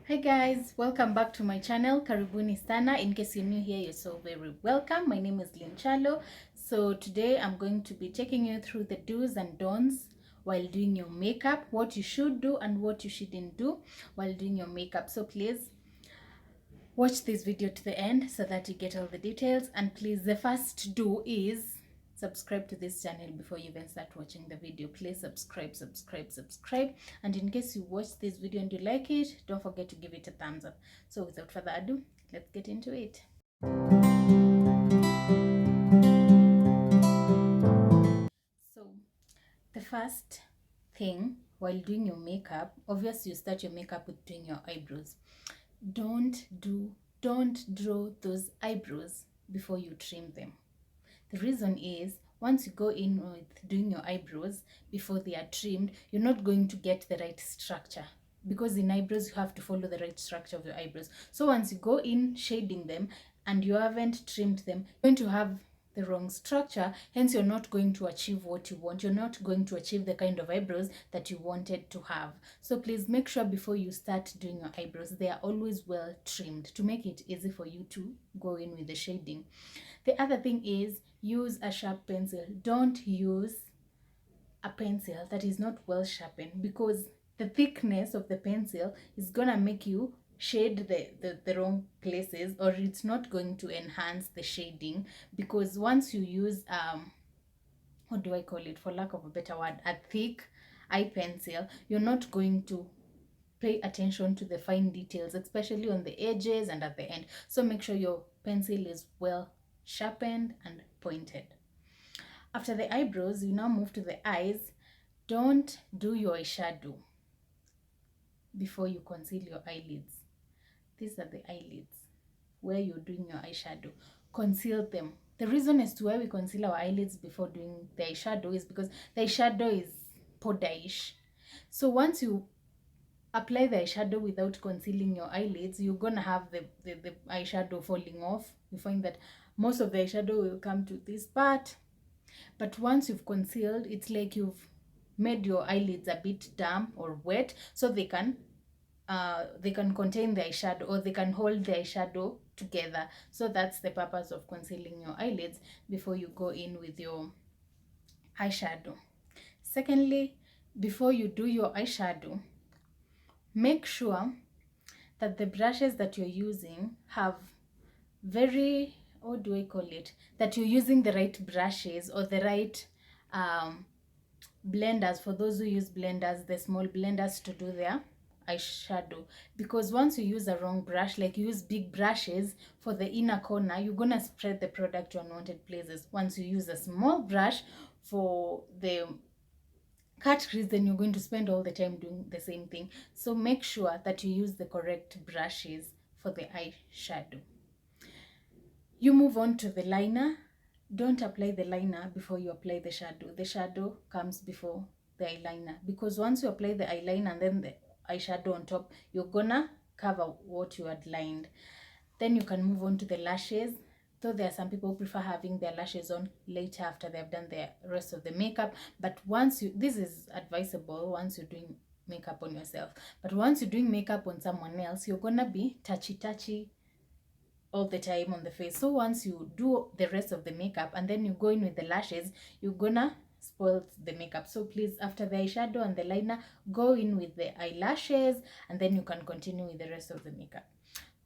Hi guys, welcome back to my channel. Karibuni sana. In case you're new here, you're so very welcome. My name is Lynn Chalo. So today I'm going to be taking you through the do's and don'ts while doing your makeup, what you should do and what you shouldn't do while doing your makeup. So please watch this video to the end so that you get all the details. And please, the first do is subscribe to this channel before you even start watching the video. Please subscribe. And in case you watch this video and you like it, don't forget to give it a thumbs up. So without further ado, let's get into it. So the first thing while doing your makeup, obviously you start your makeup with doing your eyebrows. Don't draw those eyebrows before you trim them. The reason is, once you go in with doing your eyebrows before they are trimmed, you're not going to get the right structure, because in eyebrows you have to follow the right structure of your eyebrows. So once you go in shading them and you haven't trimmed them, you're going to have the wrong structure, hence you're not going to achieve what you want. You're not going to achieve the kind of eyebrows that you wanted to have. So please make sure before you start doing your eyebrows, they are always well trimmed to make it easy for you to go in with the shading. The other thing is, use a sharp pencil. Don't use a pencil that is not well sharpened, because the thickness of the pencil is gonna make you shade the wrong places, or it's not going to enhance the shading. Because once you use what do I call it, for lack of a better word, a thick eye pencil, you're not going to pay attention to the fine details, especially on the edges and at the end. So make sure your pencil is well sharpened and pointed. After the eyebrows, you now move to the eyes. Don't do your eyeshadow before you conceal your eyelids. These are the eyelids where you're doing your eyeshadow. Conceal them. The reason as to why we conceal our eyelids before doing the eyeshadow is because the eyeshadow is powderish. So once you apply the eyeshadow without concealing your eyelids, you're gonna have the eyeshadow falling off. You find that most of the eyeshadow will come to this part, but once you've concealed, it's like you've made your eyelids a bit damp or wet, so they can contain the eyeshadow, or they can hold the eyeshadow together. So that's the purpose of concealing your eyelids before you go in with your eyeshadow. Secondly, before you do your eyeshadow, make sure that the brushes that you're using have very, what do I call it, that you're using the right brushes or the right blenders. For those who use blenders, the small blenders to do their eyeshadow, because once you use a wrong brush, like you use big brushes for the inner corner, you're gonna spread the product to unwanted places. Once you use a small brush for the cut crease, then you're going to spend all the time doing the same thing. So make sure that you use the correct brushes for the eyeshadow. You move on to the liner. Don't apply the liner before you apply the shadow. The shadow comes before the eyeliner, because once you apply the eyeliner and then the eyeshadow on top, you're gonna cover what you had lined. Then you can move on to the lashes. Though there are some people who prefer having their lashes on later after they've done the rest of the makeup, but once you, this is advisable once you're doing makeup on yourself, but once you're doing makeup on someone else, you're gonna be touchy all the time on the face. So once you do the rest of the makeup and then you go in with the lashes, you're gonna spoil the makeup. So please, after the eyeshadow and the liner, go in with the eyelashes and then you can continue with the rest of the makeup.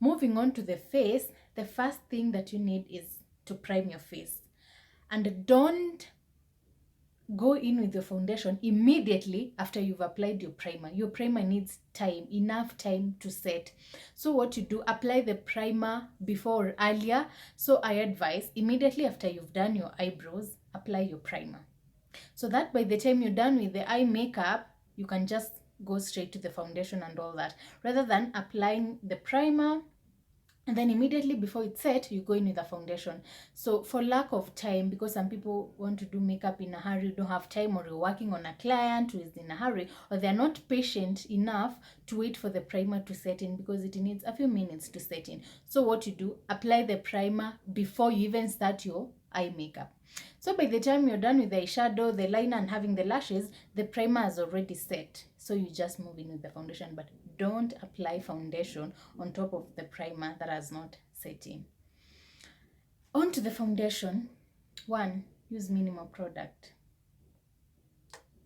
Moving on to the face, the first thing that you need is to prime your face. And don't go in with your foundation immediately after you've applied your primer. Your primer needs time, enough time to set. So what you do, apply the primer before or earlier. So I advise immediately after you've done your eyebrows, apply your primer, so that by the time you're done with the eye makeup, you can just go straight to the foundation and all that, rather than applying the primer and then immediately before it's set, you go in with a foundation. So for lack of time, because some people want to do makeup in a hurry, don't have time, or you're working on a client who is in a hurry, or they're not patient enough to wait for the primer to set in, because it needs a few minutes to set in. So what you do, apply the primer before you even start your eye makeup. So by the time you're done with the eyeshadow, the liner and having the lashes, the primer has already set. so you just move in with the foundation, but don't apply foundation on top of the primer that has not set in. On to the foundation. 1, use minimal product.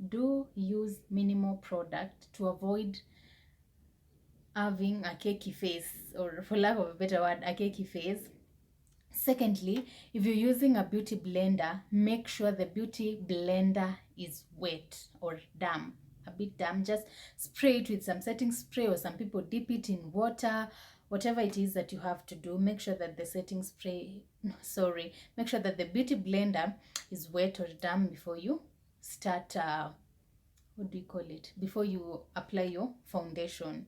Do use minimal product to avoid having a cakey face, or for lack of a better word, a cakey face. Secondly, if you're using a beauty blender, make sure the beauty blender is wet or damp, a bit damp. Just spray it with some setting spray, or some people dip it in water. Whatever it is that you have to do, make sure that the setting spray, make sure that the beauty blender is wet or damp before you start, what do you call it? Before you apply your foundation.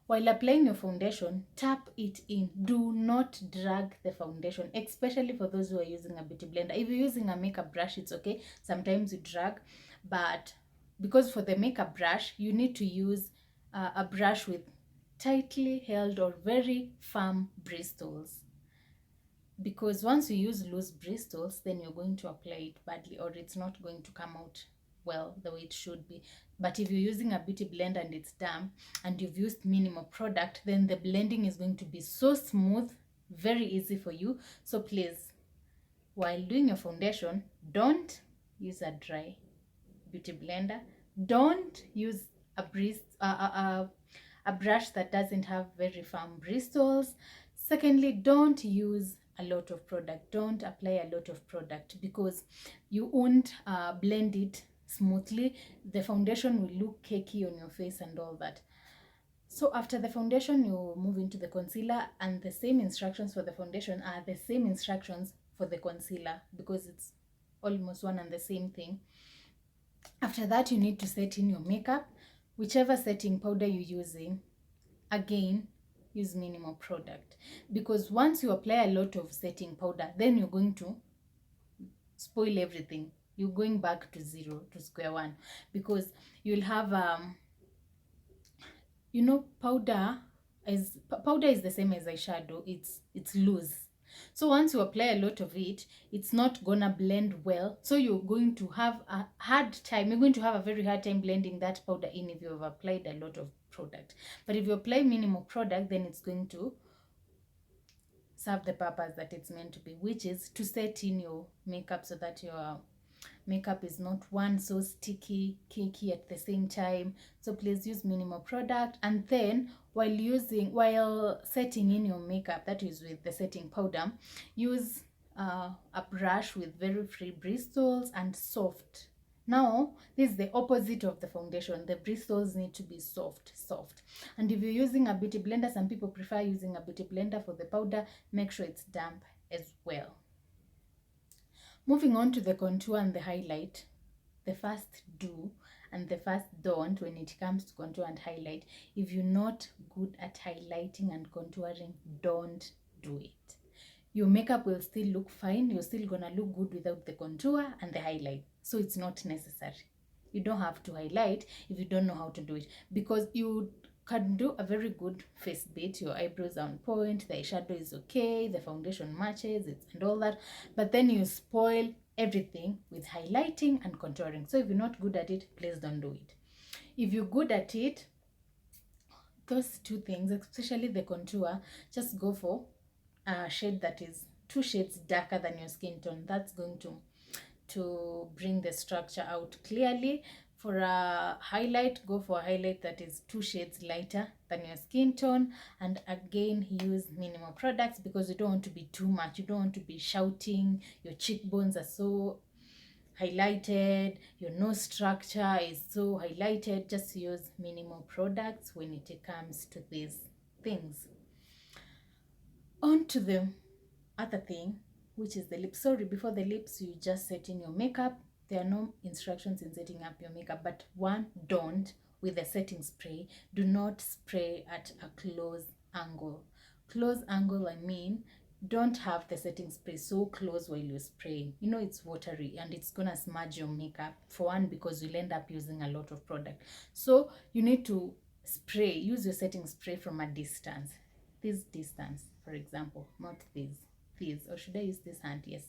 While applying your foundation, tap it in. Do not drag the foundation, especially for those who are using a beauty blender. If you're using a makeup brush, it's okay. Sometimes you drag, but because for the makeup brush, you need to use a brush with tightly held or very firm bristles. Because once you use loose bristles, then you're going to apply it badly, or it's not going to come out well the way it should be. But if you're using a beauty blender and it's damp and you've used minimal product, then the blending is going to be so smooth, very easy for you. So please, while doing your foundation, don't use a dry beauty blender. Don't use a brush that doesn't have very firm bristles. Secondly, don't use a lot of product. Don't apply a lot of product, because you won't blend it smoothly. The foundation will look cakey on your face and all that. So after the foundation, you move into the concealer, and the same instructions for the foundation are the same instructions for the concealer, because it's almost one and the same thing. After that, you need to set in your makeup. Whichever setting powder you're using, again, use minimal product, because once you apply a lot of setting powder, then you're going to spoil everything. You're going back to zero, to square one, because you'll have powder is the same as eyeshadow. It's loose. So once you apply a lot of it, it's not gonna blend well. So you're going to have a hard time. You're going to have a very hard time blending that powder in if you have applied a lot of product. But if you apply minimal product, then it's going to serve the purpose that it's meant to be, which is to set in your makeup so that your makeup is not one so sticky, cakey at the same time. So please use minimal product. And then while setting in your makeup, that is with the setting powder, use a brush with very free bristles and soft. Now, this is the opposite of the foundation. The bristles need to be soft. And if you're using a beauty blender, some people prefer using a beauty blender for the powder. Make sure it's damp as well. Moving on to the contour and the highlight, the first do and the first don't when it comes to contour and highlight. If you're not good at highlighting and contouring, don't do it. Your makeup will still look fine. You're still gonna look good without the contour and the highlight. So it's not necessary. You don't have to highlight if you don't know how to do it, because you can do a very good face bit. Your eyebrows are on point, the eyeshadow is okay, the foundation matches it and all that, but then you spoil everything with highlighting and contouring. So if you're not good at it, please don't do it. If you're good at it, those two things, especially the contour, just go for a shade that is 2 shades darker than your skin tone. That's going to bring the structure out clearly. For a highlight, go for a highlight that is 2 shades lighter than your skin tone. And again, use minimal products, because you don't want to be too much. You don't want to be shouting. Your cheekbones are so highlighted. Your nose structure is so highlighted. Just use minimal products when it comes to these things. On to the other thing, which is the lips. Sorry, before the lips, you just set in your makeup. There are no instructions in setting up your makeup, but one, don't with the setting spray. Do not spray at a close angle. Close angle, I mean, don't have the setting spray so close while you're spraying. You know, it's watery and it's gonna smudge your makeup, for one, because you'll end up using a lot of product. So you need to use your setting spray from a distance. This distance, for example, not this, or should I use this hand? Yes,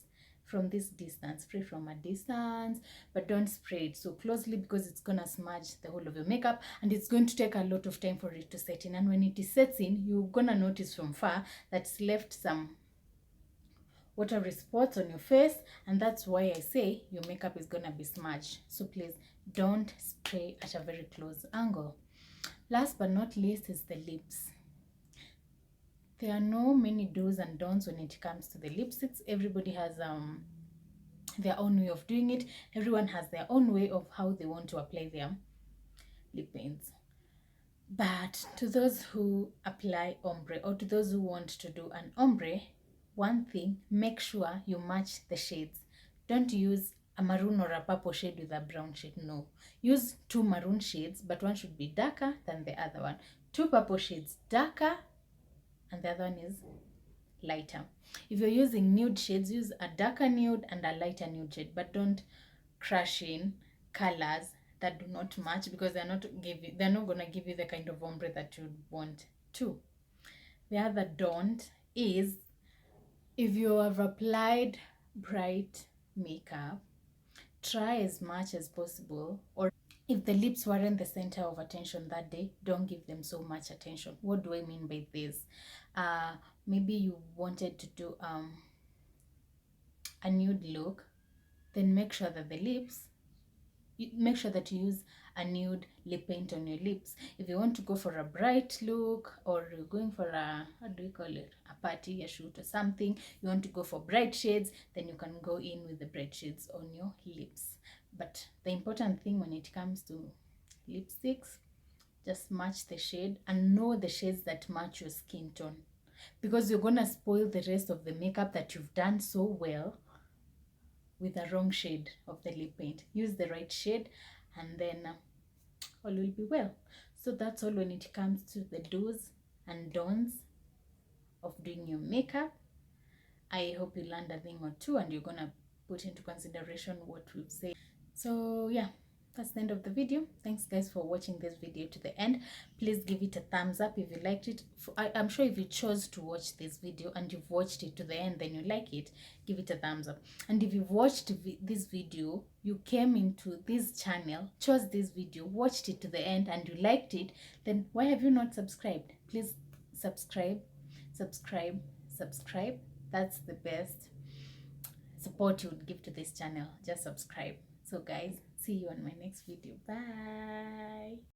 from this distance. Spray from a distance, but don't spray it so closely because it's gonna smudge the whole of your makeup, and it's going to take a lot of time for it to set in. And when it is sets in, you're gonna notice from far that it's left some watery spots on your face, and that's why I say your makeup is gonna be smudged. So please don't spray at a very close angle. Last but not least is the lips. There are no many do's and don'ts when it comes to the lipsticks. Everybody has their own way of doing it. Everyone has their own way of how they want to apply their lip paints. But to those who apply ombre, or to those who want to do an ombre, one thing, make sure you match the shades. Don't use a maroon or a purple shade with a brown shade. No. Use two maroon shades, but one should be darker than the other one. Two purple shades darker, and the other one is lighter. If you're using nude shades, use a darker nude and a lighter nude shade, but don't crush in colors that do not match, because they're not gonna give you the kind of ombre that you want to. The other don't is, if you have applied bright makeup, try as much as possible, or if the lips weren't the center of attention that day, don't give them so much attention. What do I mean by this? Maybe you wanted to do a nude look, then make sure that make sure that you use a nude lip paint on your lips. If you want to go for a bright look, or you're going for a, how do you call it, a party, a shoot or something, you want to go for bright shades, then you can go in with the bright shades on your lips. But the important thing when it comes to lipsticks, just match the shade and know the shades that match your skin tone, because you're gonna spoil the rest of the makeup that you've done so well with the wrong shade of the lip paint. Use the right shade, and then all will be well. So that's all when it comes to the do's and don'ts of doing your makeup. I hope you learned a thing or two, and you're gonna put into consideration what we've said. So yeah, that's the end of the video. Thanks guys for watching this video to the end. Please give it a thumbs up if you liked it. I'm sure if you chose to watch this video and you've watched it to the end, then you like it, give it a thumbs up. And if you've watched this video, you came into this channel, chose this video, watched it to the end, and you liked it, then why have you not subscribed? Please subscribe. That's the best support you would give to this channel. Just subscribe. So guys, see you on my next video. Bye.